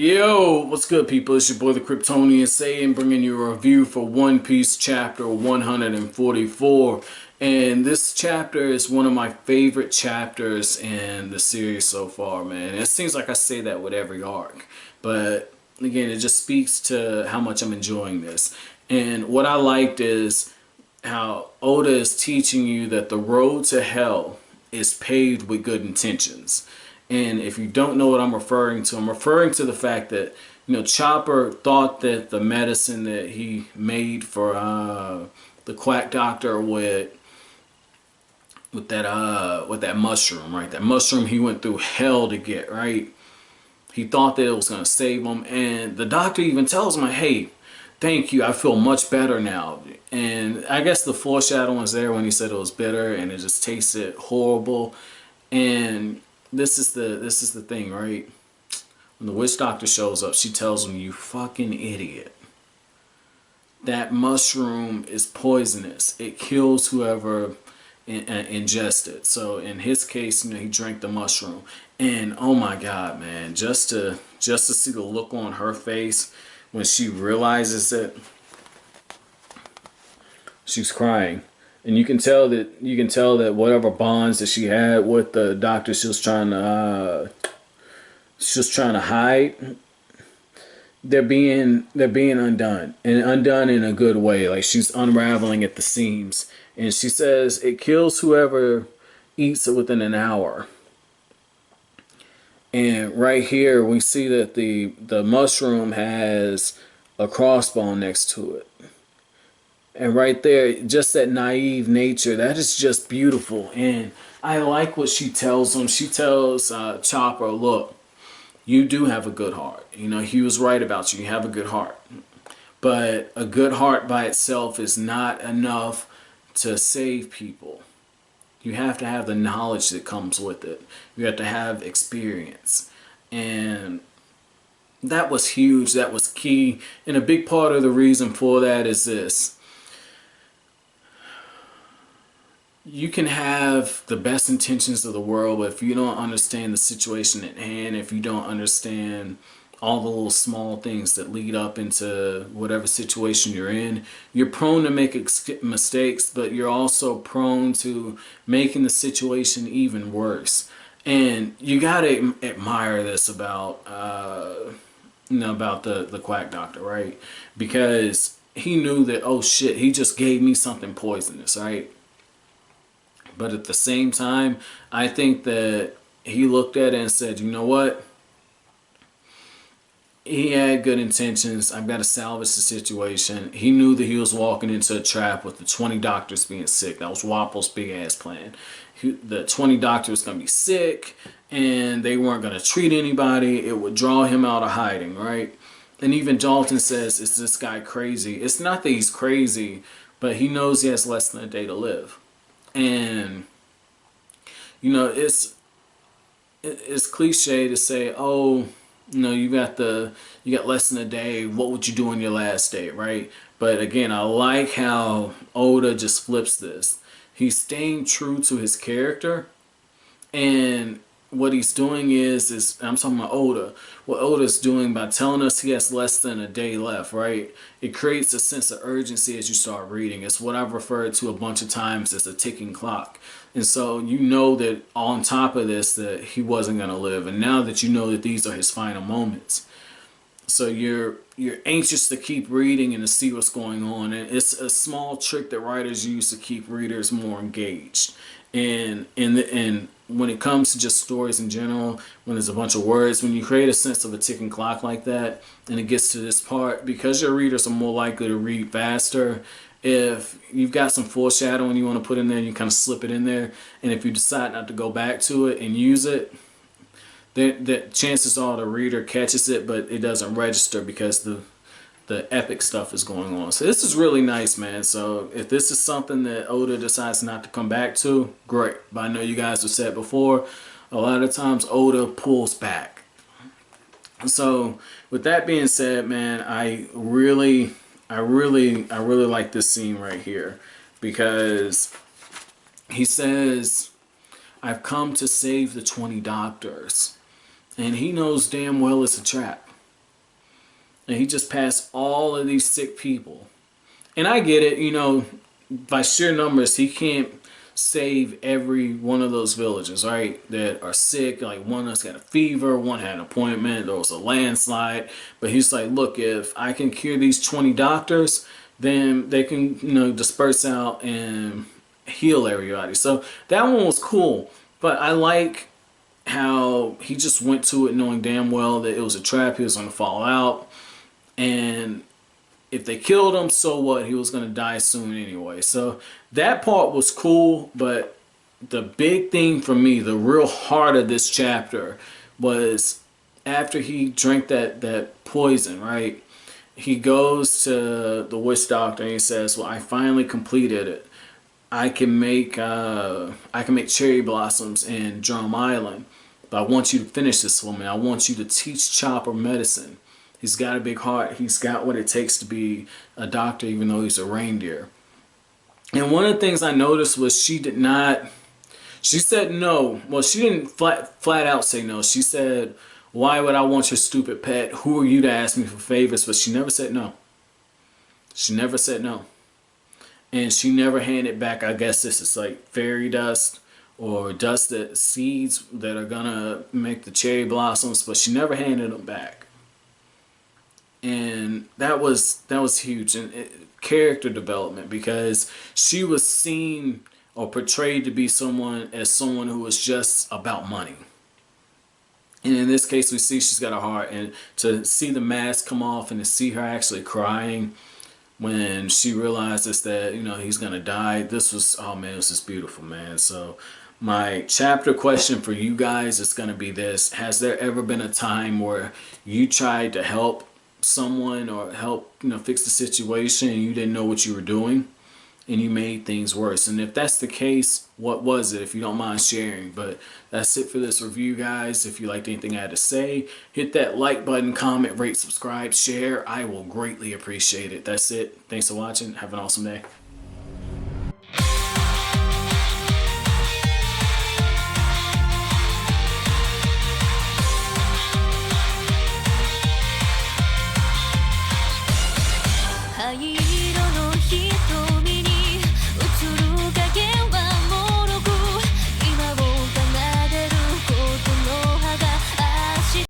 Yo, what's good, people? It's your boy the Kryptonian saying, bringing you a review for One Piece chapter 144. And this chapter is one of my favorite chapters in the series so far, man. It seems like I say that with every arc, but again, it just speaks to how much I'm enjoying this. And what I liked is how Oda is teaching you that the road to hell is paved with good intentions. And if you don't know what I'm referring to the fact that, Chopper thought that the medicine that he made for the quack doctor with that mushroom, right? That mushroom he went through hell to get, right? He thought that it was going to save him, and the doctor even tells him, like, hey, thank you, I feel much better now. And I guess the foreshadowing was there when he said it was bitter and it just tasted horrible. And this is the thing, right? When the witch doctor shows up, she tells him, you fucking idiot, that mushroom is poisonous. It kills whoever ingest it. So in his case, he drank the mushroom. And oh my god, man, just to see the look on her face when she realizes it, she's crying. And you can tell that whatever bonds that she had with the doctor, she was trying to hide. They're being undone, and undone in a good way. Like, she's unraveling at the seams. And she says it kills whoever eats it within an hour. And right here we see that the mushroom has a crossbone next to it. And right there, just that naive nature, that is just beautiful. And I like what she tells him. She tells Chopper, look, you do have a good heart. He was right about you. You have a good heart. But a good heart by itself is not enough to save people. You have to have the knowledge that comes with it. You have to have experience. And that was huge. That was key. And a big part of the reason for that is this. You can have the best intentions of the world, but if you don't understand the situation at hand, if you don't understand all the little small things that lead up into whatever situation you're in, you're prone to make mistakes, but you're also prone to making the situation even worse. And you gotta admire this about the quack doctor, right? Because he knew that, oh shit, he just gave me something poisonous, right? But at the same time, I think that he looked at it and said, you know what? He had good intentions. I've got to salvage the situation. He knew that he was walking into a trap with the 20 doctors being sick. That was Wapple's big ass plan. The 20 doctors was going to be sick and they weren't going to treat anybody. It would draw him out of hiding, right? And even Dalton says, is this guy crazy? It's not that he's crazy, but he knows he has less than a day to live. And it's cliche to say, oh, you got less than a day, what would you do on your last day, right? But again, I like how Oda just flips this. He's staying true to his character, and what he's doing is I'm talking about Oda. What Oda's doing by telling us he has less than a day left, right? It creates a sense of urgency as you start reading. It's what I've referred to a bunch of times as a ticking clock. And so you know that on top of this that he wasn't going to live. And now that you know that these are his final moments, so you're anxious to keep reading and to see what's going on. And it's a small trick that writers use to keep readers more engaged. And when it comes to just stories in general, when there's a bunch of words, when you create a sense of a ticking clock like that, and it gets to this part, because your readers are more likely to read faster, if you've got some foreshadowing you want to put in there, you kind of slip it in there. And if you decide not to go back to it and use it, the chances are the reader catches it, but it doesn't register because the epic stuff is going on. So this is really nice, man. So if this is something that Oda decides not to come back to, great. But I know you guys have said before, a lot of times Oda pulls back. So with that being said, man, I really like this scene right here, because he says, I've come to save the 20 doctors. And he knows damn well it's a trap. and he just passed all of these sick people. And I get it, you know, by sheer numbers, he can't save every one of those villages, right? That are sick. Like one that's got a fever, one had an appointment, there was a landslide. But he's like, look, if I can cure these 20 doctors, then they can, you know, disperse out and heal everybody. So that one was cool. But I like how he just went to it knowing damn well that it was a trap, he was going to fall out. And if they killed him, so what? He was going to die soon anyway. So that part was cool, but the big thing for me, the real heart of this chapter, was after he drank that poison, right? He goes to the witch doctor and he says, well, I finally completed it. I can make cherry blossoms in Drum Island, but I want you to finish this for me. I want you to teach Chopper medicine. He's got a big heart. He's got what it takes to be a doctor, even though he's a reindeer. And one of the things I noticed was she said no. Well, she didn't flat out say no. She said, why would I want your stupid pet? Who are you to ask me for favors? But she never said no. She never said no. And she never handed back, I guess this is like fairy dust or dust, that seeds that are gonna make the cherry blossoms, but she never handed them back. And that was huge, and character development, because she was seen or portrayed to be someone who was just about money. And in this case, we see she's got a heart, and to see the mask come off and to see her actually crying when she realizes that, you know, he's gonna die. This was, oh man, this is beautiful, man. So my chapter question for you guys is gonna be this: has there ever been a time where you tried to help someone or help, you know, fix the situation and you didn't know what you were doing and you made things worse? And if that's the case, what was it, if you don't mind sharing? But that's it for this review, guys. If you liked anything I had to say, hit that like button, comment, rate, subscribe, share. I will greatly appreciate it. That's it. Thanks for watching. Have an awesome day.